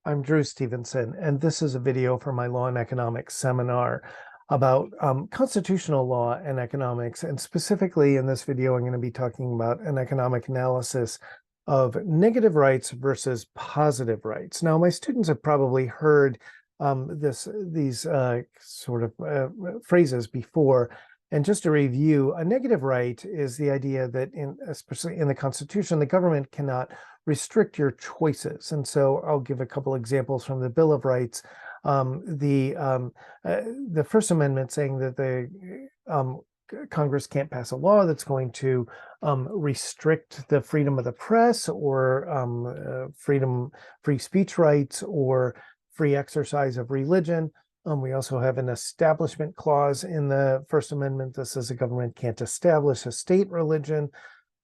I'm Drew Stevenson, and this is a video for my Law and Economics seminar about constitutional law and economics. And specifically in this video, I'm going to be talking about an economic analysis of negative rights versus positive rights. Now, my students have probably heard these sort of phrases before. And just to review, a negative right is the idea that, especially in the Constitution, the government cannot restrict your choices. And so I'll give a couple examples from the Bill of Rights. The First Amendment saying that the Congress can't pass a law that's going to restrict the freedom of the press or free speech rights or free exercise of religion. We also have an establishment clause in the First Amendment that says the government can't establish a state religion,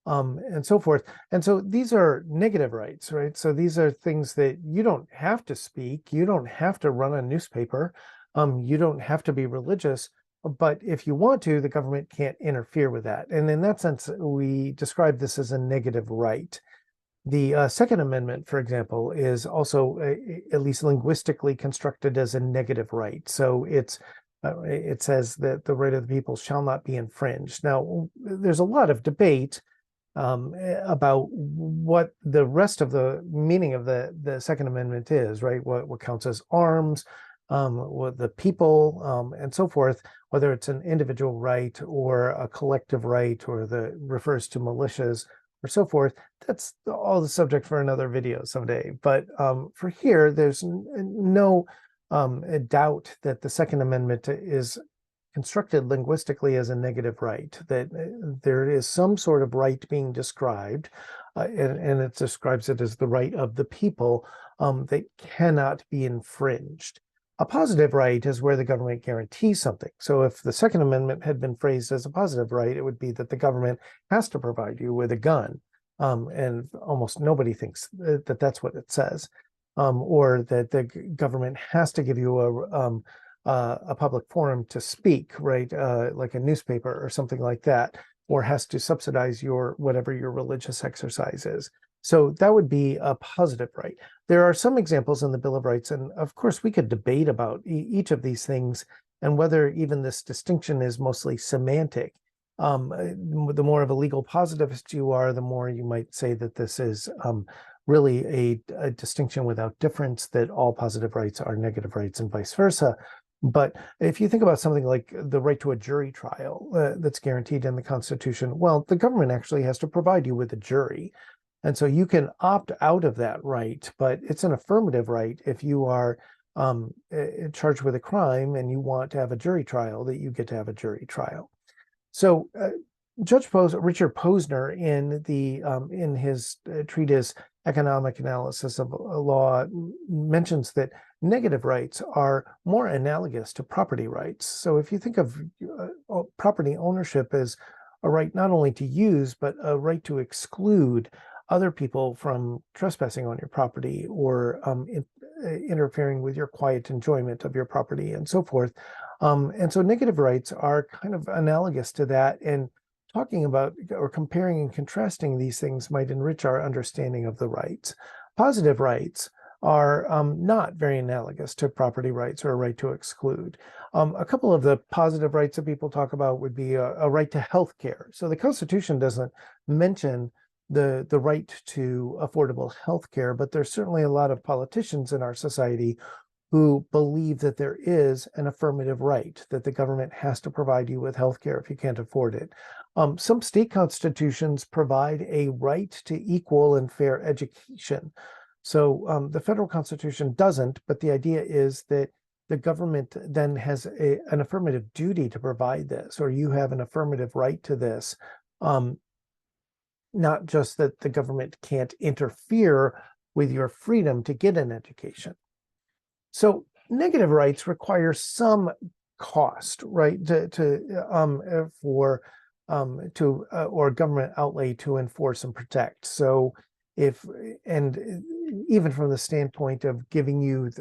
and so forth. And so these are negative rights, right? So these are things that you don't have to speak, you don't have to run a newspaper, you don't have to be religious, but if you want to, the government can't interfere with that. And in that sense, we describe this as a negative right. The Second Amendment, for example, is also at least linguistically constructed as a negative right. So it says that the right of the people shall not be infringed. Now, there's a lot of debate about what the rest of the meaning of the Second Amendment is, right? What counts as arms, what the people, and so forth, whether it's an individual right or a collective right or refers to militias or so forth. That's all the subject for another video someday. But for here, there's no doubt that the Second Amendment is constructed linguistically as a negative right, that there is some sort of right being described, and it describes it as the right of the people that cannot be infringed. A positive right is where the government guarantees something. So if the Second Amendment had been phrased as a positive right, it would be that the government has to provide you with a gun. And almost nobody thinks that that's what it says, or that the government has to give you a public forum to speak, right? Like a newspaper or something like that, or has to subsidize whatever your religious exercise is. So that would be a positive right. There are some examples in the Bill of Rights, and of course we could debate about each of these things and whether even this distinction is mostly semantic. The more of a legal positivist you are, the more you might say that this is really a distinction without difference, that all positive rights are negative rights and vice versa. But if you think about something like the right to a jury trial that's guaranteed in the Constitution, well, the government actually has to provide you with a jury. And so you can opt out of that right, but it's an affirmative right if you are charged with a crime and you want to have a jury trial, that you get to have a jury trial. So Richard Posner, in his treatise Economic Analysis of Law, mentions that negative rights are more analogous to property rights. So if you think of property ownership as a right not only to use, but a right to exclude other people from trespassing on your property or interfering with your quiet enjoyment of your property and so forth. And so negative rights are kind of analogous to that, and talking about or comparing and contrasting these things might enrich our understanding of the rights. Positive rights are not very analogous to property rights or a right to exclude. A couple of the positive rights that people talk about would be a right to health care. So the Constitution doesn't mention the right to affordable health care, but there's certainly a lot of politicians in our society who believe that there is an affirmative right, that the government has to provide you with health care if you can't afford it. Some state constitutions provide a right to equal and fair education. So the federal constitution doesn't, but the idea is that the government then has an affirmative duty to provide this, or you have an affirmative right to this. Not just that the government can't interfere with your freedom to get an education. So negative rights require some cost, right, or government outlay to enforce and protect. So even from the standpoint of giving you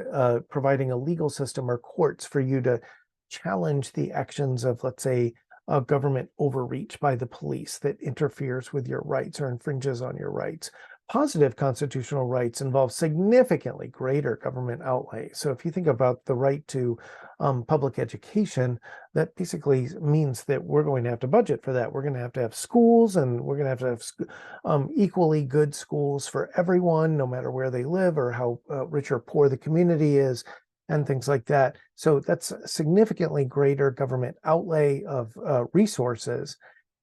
providing a legal system or courts for you to challenge the actions of, let's say, a government overreach by the police that interferes with your rights or infringes on your rights, Positive constitutional rights involve significantly greater government outlay. So if you think about the right to public education, that basically means that we're going to have to budget for that. We're going to have schools, and we're going to have equally good schools for everyone, no matter where they live or how rich or poor the community is, and things like that. So that's significantly greater government outlay of resources,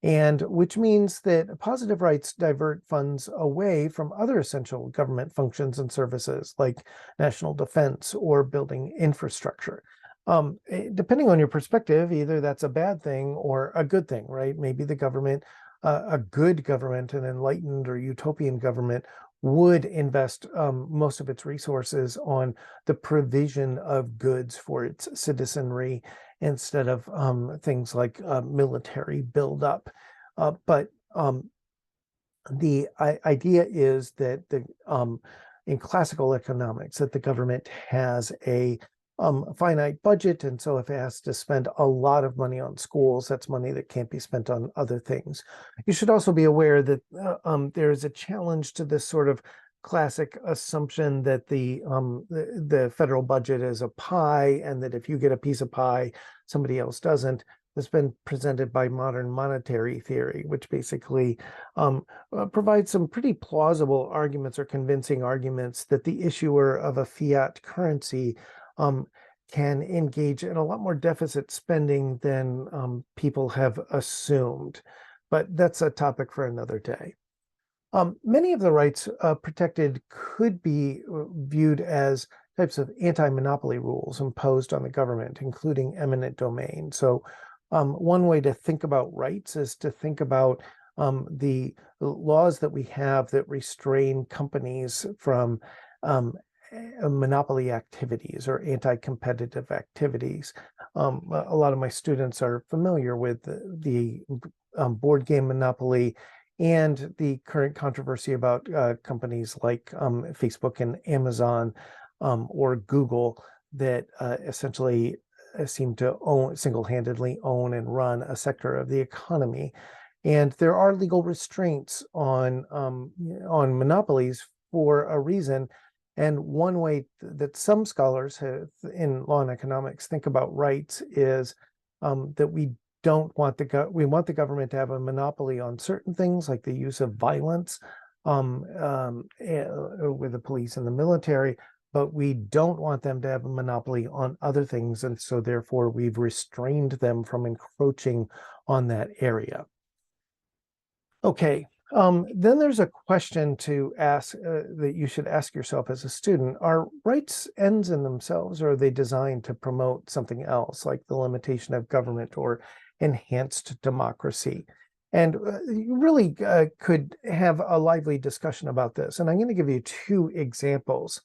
and which means that positive rights divert funds away from other essential government functions and services like national defense or building infrastructure. Depending on your perspective, either that's a bad thing or a good thing, right? Maybe the government, a good government, an enlightened or utopian government, would invest most of its resources on the provision of goods for its citizenry instead of things like military buildup. But the idea is that in classical economics, that the government has a finite budget, and so if it has to spend a lot of money on schools, that's money that can't be spent on other things. You should also be aware that there's a challenge to this sort of classic assumption that the federal budget is a pie, and that if you get a piece of pie, somebody else doesn't. That's been presented by modern monetary theory, which basically provides some pretty plausible arguments or convincing arguments that the issuer of a fiat currency can engage in a lot more deficit spending than people have assumed. But that's a topic for another day. Many of the rights protected could be viewed as types of anti-monopoly rules imposed on the government, including eminent domain. So one way to think about rights is to think about the laws that we have that restrain companies from monopoly activities or anti-competitive activities. A lot of my students are familiar with the board game monopoly and the current controversy about companies like Facebook and Amazon or Google that essentially seem to single-handedly own and run a sector of the economy. And there are legal restraints on monopolies for a reason. And one way that some scholars have in law and economics think about rights is that we want the government to have a monopoly on certain things, like the use of violence with the police and the military, but we don't want them to have a monopoly on other things. And so therefore we've restrained them from encroaching on that area. Okay, then there's a question to ask that you should ask yourself as a student. Are rights ends in themselves, or are they designed to promote something else, like the limitation of government or enhanced democracy? And you really could have a lively discussion about this. And I'm going to give you two examples.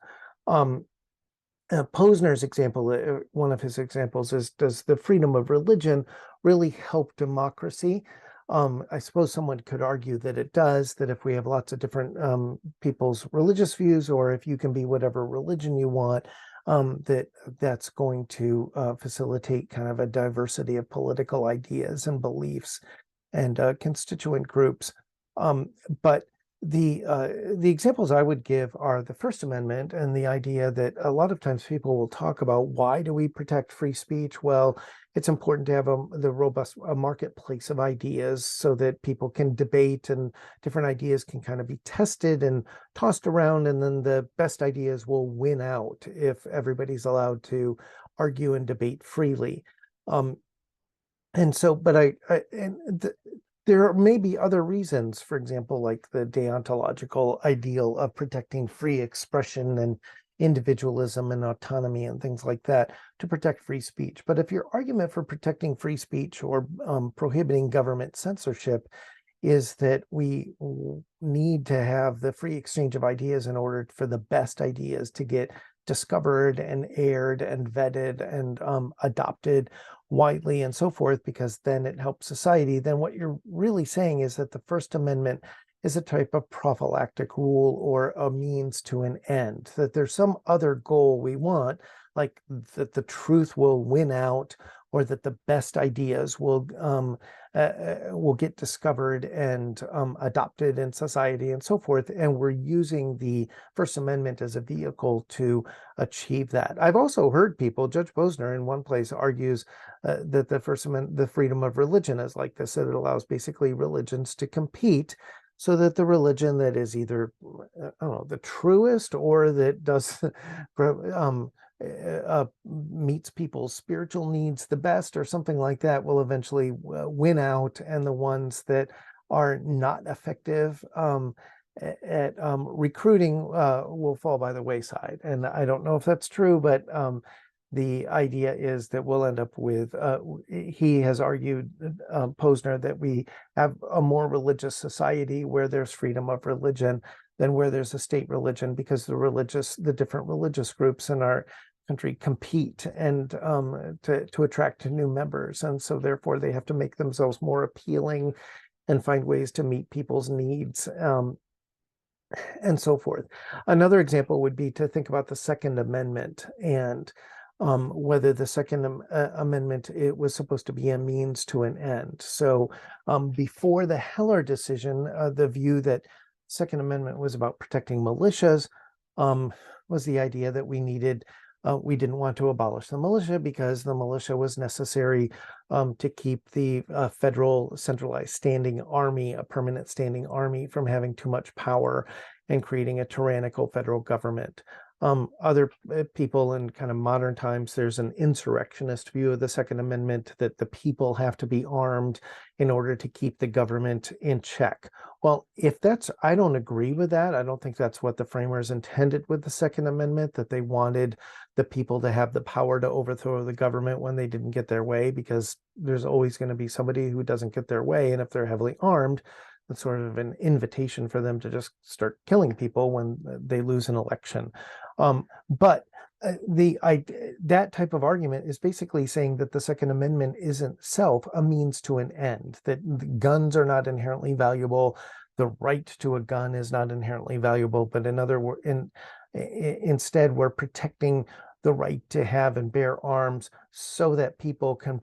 Posner's example, one of his examples is, does the freedom of religion really help democracy? I suppose someone could argue that it does, that if we have lots of different people's religious views, or if you can be whatever religion you want, that's going to facilitate kind of a diversity of political ideas and beliefs and constituent groups. But the examples I would give are the First Amendment and the idea that a lot of times people will talk about, why do we protect free speech? Well, it's important to have the robust marketplace of ideas so that people can debate and different ideas can kind of be tested and tossed around, and then the best ideas will win out if everybody's allowed to argue and debate freely. And so, but there may be other reasons, for example, like the deontological ideal of protecting free expression and individualism and autonomy and things like that to protect free speech. But if your argument for protecting free speech or prohibiting government censorship is that we need to have the free exchange of ideas in order for the best ideas to get discovered and aired and vetted and adopted widely and so forth, because then it helps society, then what you're really saying is that the First Amendment is a type of prophylactic rule or a means to an end, that there's some other goal we want, like that the truth will win out, or that the best ideas will get discovered and adopted in society and so forth. And we're using the First Amendment as a vehicle to achieve that. I've also heard people, Judge Posner in one place argues that the First Amendment, the freedom of religion is like this, that it allows basically religions to compete so that the religion that is either, I don't know, the truest or that does meets people's spiritual needs the best or something like that will eventually win out, and the ones that are not effective at recruiting will fall by the wayside. And I don't know if that's true, but the idea is that we'll end up with, he has argued, Posner, that we have a more religious society where there's freedom of religion than where there's a state religion, because the different religious groups in our country compete and to attract new members. And so therefore they have to make themselves more appealing and find ways to meet people's needs. And so forth. Another example would be to think about the Second Amendment and whether the Second Amendment, it was supposed to be a means to an end. So before the Heller decision, the view that Second Amendment was about protecting militias was the idea that we didn't want to abolish the militia because the militia was necessary to keep the federal centralized standing army, a permanent standing army, from having too much power and creating a tyrannical federal government. Other people in kind of modern times, there's an insurrectionist view of the Second Amendment, that the people have to be armed in order to keep the government in check. Well, I don't agree with that. I don't think that's what the framers intended with the Second Amendment, that they wanted the people to have the power to overthrow the government when they didn't get their way, because there's always going to be somebody who doesn't get their way. And if they're heavily armed, it's sort of an invitation for them to just start killing people when they lose an election. But that type of argument is basically saying that the Second Amendment isn't itself a means to an end, that guns are not inherently valuable, the right to a gun is not inherently valuable, but instead we're protecting the right to have and bear arms so that people can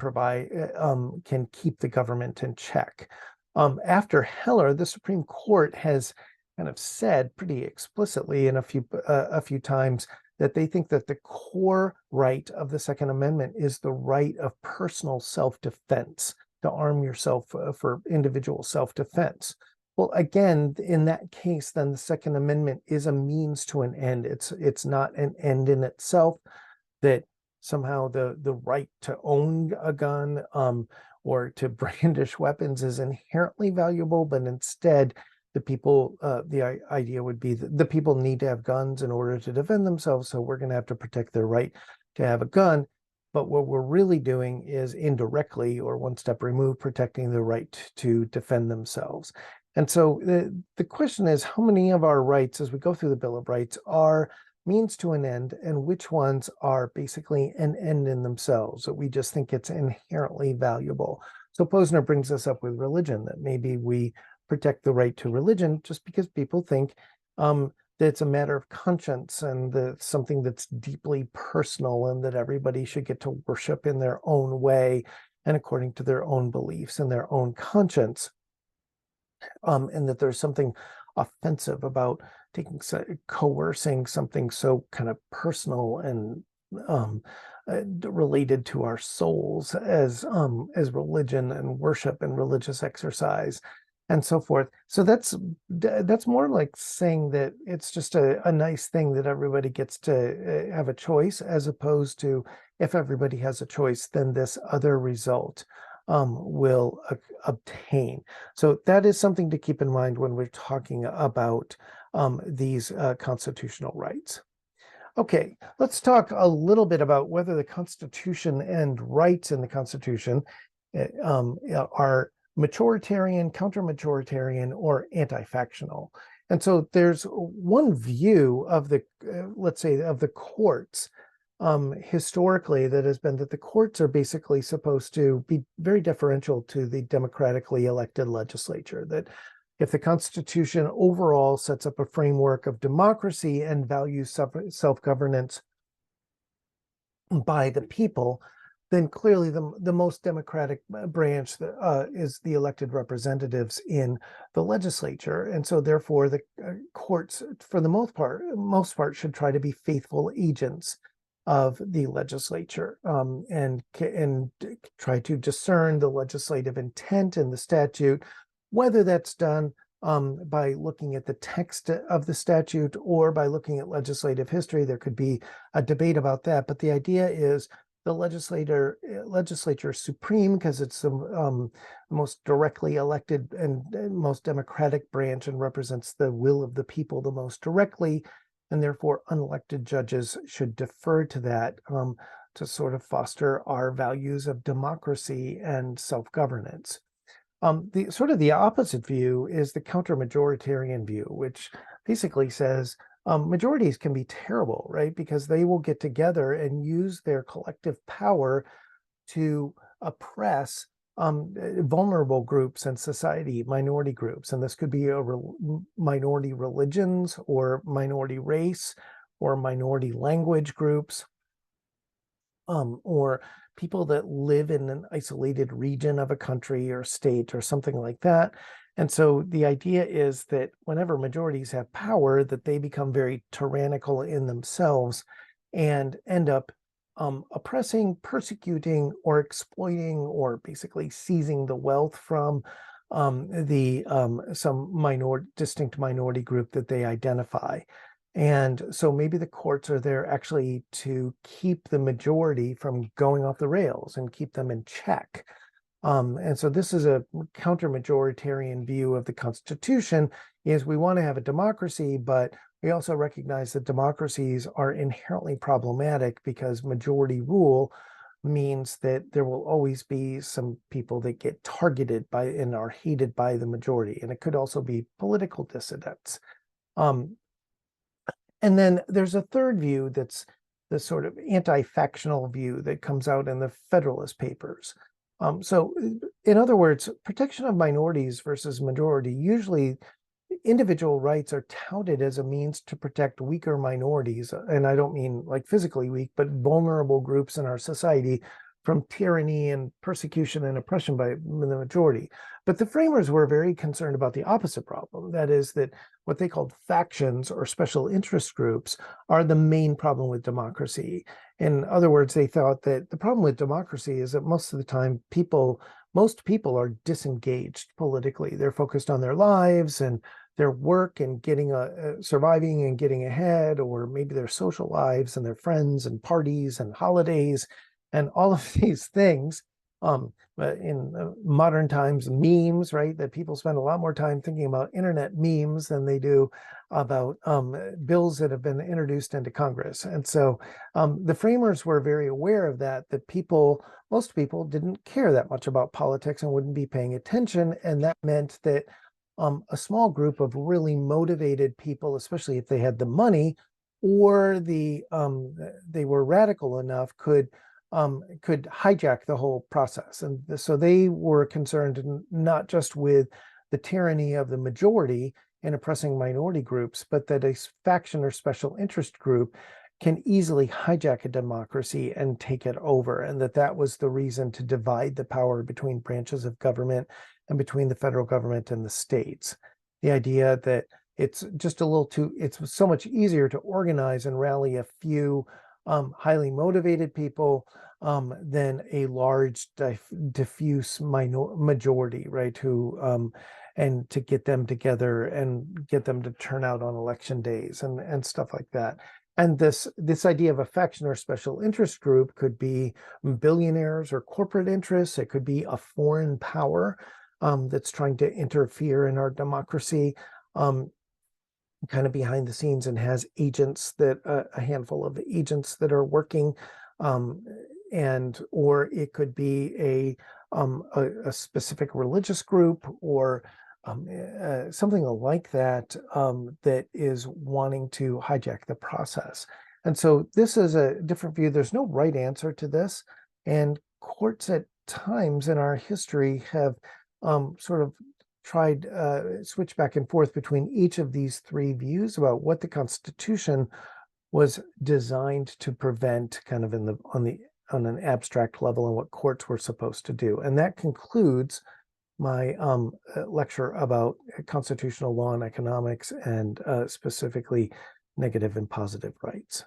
can keep the government in check. After Heller, the Supreme Court has kind of said pretty explicitly in a few times that they think that the core right of the Second Amendment is the right of personal self-defense, to arm yourself for individual self-defense. Well, again, in that case, then the Second Amendment is a means to an end. It's not an end in itself, that somehow the right to own a gun or to brandish weapons is inherently valuable, but instead the idea would be that the people need to have guns in order to defend themselves, so we're going to have to protect their right to have a gun. But what we're really doing is indirectly, or one step removed, protecting the right to defend themselves. And so the question is, how many of our rights, as we go through the Bill of Rights, are means to an end, and which ones are basically an end in themselves, that we just think it's inherently valuable? So Posner brings us up with religion, that maybe we protect the right to religion just because people think that it's a matter of conscience and that something that's deeply personal, and that everybody should get to worship in their own way and according to their own beliefs and their own conscience, and that there's something offensive about coercing something so kind of personal and related to our souls as religion and worship and religious exercise and so forth. So that's more like saying that it's just a nice thing that everybody gets to have a choice, as opposed to, if everybody has a choice, then this other result will obtain. So that is something to keep in mind when we're talking about these constitutional rights. Okay, let's talk a little bit about whether the Constitution and rights in the Constitution are majoritarian, counter-majoritarian, or anti-factional. And so there's one view of the, let's say, of the courts historically, that has been that the courts are basically supposed to be very deferential to the democratically elected legislature, that if the Constitution overall sets up a framework of democracy and values self-governance by the people, then clearly the most democratic branch is the elected representatives in the legislature. And so therefore the courts, for the most part, should try to be faithful agents of the legislature, and try to discern the legislative intent in the statute, whether that's done by looking at the text of the statute or by looking at legislative history. There could be a debate about that, but the idea is the legislature is supreme because it's the most directly elected and most democratic branch and represents the will of the people the most directly, and therefore unelected judges should defer to that, to sort of foster our values of democracy and self-governance. The opposite view is the counter-majoritarian view, which basically says majorities can be terrible, right? Because they will get together and use their collective power to oppress vulnerable groups in society, minority groups. And this could be minority religions or minority race or minority language groups, or people that live in an isolated region of a country or state or something like that. And so the idea is that whenever majorities have power, that they become very tyrannical in themselves and end up oppressing, persecuting, or exploiting, or basically seizing the wealth from some distinct minority group that they identify. And so maybe the courts are there actually to keep the majority from going off the rails and keep them in check. And so this is a counter-majoritarian view of the Constitution, is we want to have a democracy, but we also recognize that democracies are inherently problematic because majority rule means that there will always be some people that get targeted by and are hated by the majority. And it could also be political dissidents. And then there's a third view that's the sort of anti-factional view that comes out in the Federalist Papers. So in other words, protection of minorities versus majority, usually individual rights are touted as a means to protect weaker minorities. And I don't mean like physically weak, but vulnerable groups in our society from tyranny and persecution and oppression by the majority. But the framers were very concerned about the opposite problem. That is that what they called factions or special interest groups are the main problem with democracy. In other words, they thought that the problem with democracy is that most of the time most people are disengaged politically. They're focused on their lives and their work and surviving and getting ahead, or maybe their social lives and their friends and parties and holidays and all of these things. In modern times, memes, right? That people spend a lot more time thinking about internet memes than they do about bills that have been introduced into Congress. And so the framers were very aware of that most people didn't care that much about politics and wouldn't be paying attention. And that meant that a small group of really motivated people, especially if they had the money or they were radical enough, could hijack the whole process. And so they were concerned not just with the tyranny of the majority in oppressing minority groups, but that a faction or special interest group can easily hijack a democracy and take it over. And that was the reason to divide the power between branches of government and between the federal government and the states. The idea that it's so much easier to organize and rally a few highly motivated people than a large diffuse majority, right? And to get them together and get them to turn out on election days and stuff like that. And this idea of a faction or special interest group could be billionaires or corporate interests. It could be a foreign power that's trying to interfere in our democracy, kind of behind the scenes, and has agents a handful of agents that are working, or it could be a specific religious group or something like that, that is wanting to hijack the process. And so this is a different view. There's no right answer to this. And courts at times in our history have sort of tried switch back and forth between each of these three views about what the Constitution was designed to prevent, kind of on the on an abstract level and what courts were supposed to do. And that concludes my lecture about constitutional law and economics, and specifically negative and positive rights.